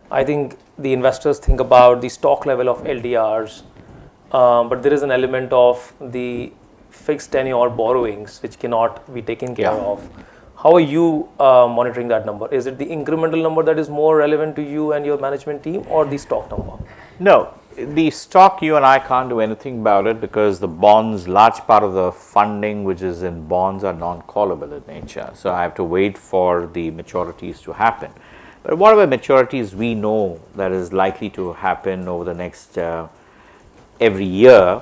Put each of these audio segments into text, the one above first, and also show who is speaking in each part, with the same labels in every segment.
Speaker 1: I think the investors think about the stock level of LDRs, but there is an element of the fixed tenure borrowings which cannot be taken care of. How are you monitoring that number? Is it the incremental number that is more relevant to you and your management team, or the stock number?
Speaker 2: No, the stock, you and I can't do anything about it because the bonds, large part of the funding which is in bonds are non-callable in nature. So I have to wait for the maturities to happen. But whatever maturities we know that is likely to happen over the next every year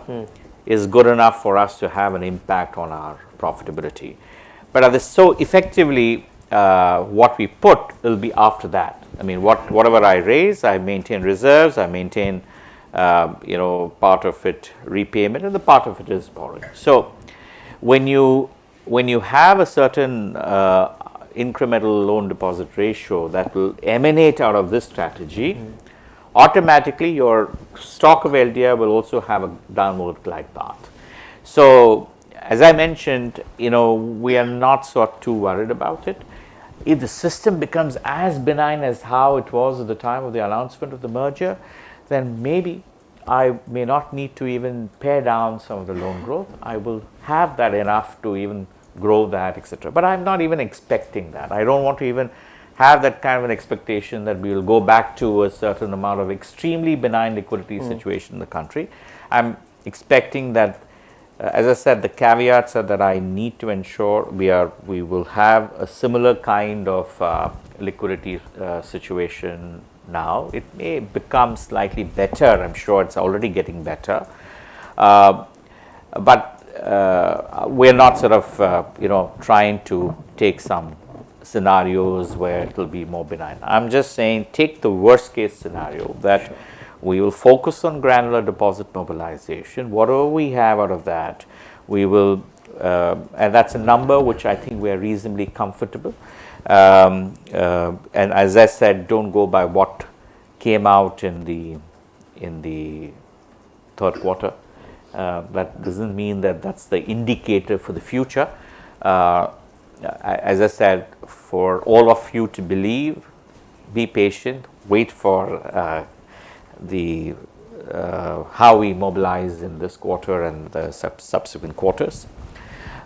Speaker 2: is good enough for us to have an impact on our profitability. But so effectively, what we put will be after that. I mean, whatever I raise, I maintain reserves, I maintain, part of it repayment, and the part of it is borrowing. So when you have a certain incremental loan deposit ratio that will emanate out of this strategy, automatically your stock of LDR will also have a downward glide path. So as I mentioned, we are not too worried about it. If the system becomes as benign as how it was at the time of the announcement of the merger, then maybe I may not need to even pare down some of the loan growth. I will have that enough to even grow that, etc. But I'm not even expecting that. I don't want to even have that kind of an expectation that we will go back to a certain amount of extremely benign liquidity situation in the country. I'm expecting that, as I said, the caveats are that I need to ensure we will have a similar kind of liquidity situation now. It may become slightly better. I'm sure it's already getting better, but we're not trying to take some scenarios where it will be more benign. I'm just saying take the worst case scenario that we will focus on granular deposit mobilization. Whatever we have out of that, we will, and that's a number which I think we are reasonably comfortable. And as I said, don't go by what came out in the third quarter. That doesn't mean that that's the indicator for the future. As I said, for all of you to believe, be patient, wait for how we mobilize in this quarter and the subsequent quarters.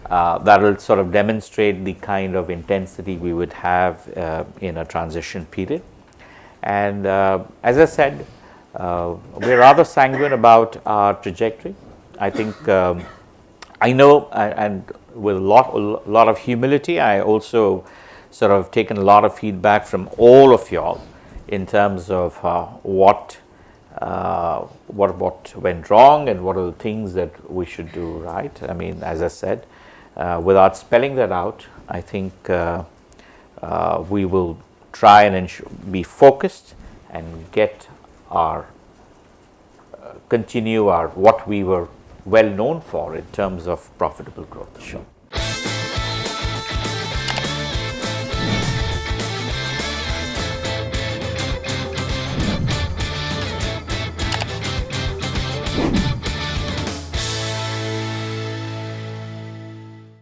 Speaker 2: That will sort of demonstrate the kind of intensity we would have in a transition period. And as I said, we're rather sanguine about our trajectory. I think I know, and with a lot of humility, I also sort of taken a lot of feedback from all of y'all in terms of what went wrong and what are the things that we should do right. I mean, as I said, without spelling that out, I think we will try and be focused and get continue what we were well known for in terms of profitable growth.
Speaker 1: Sure.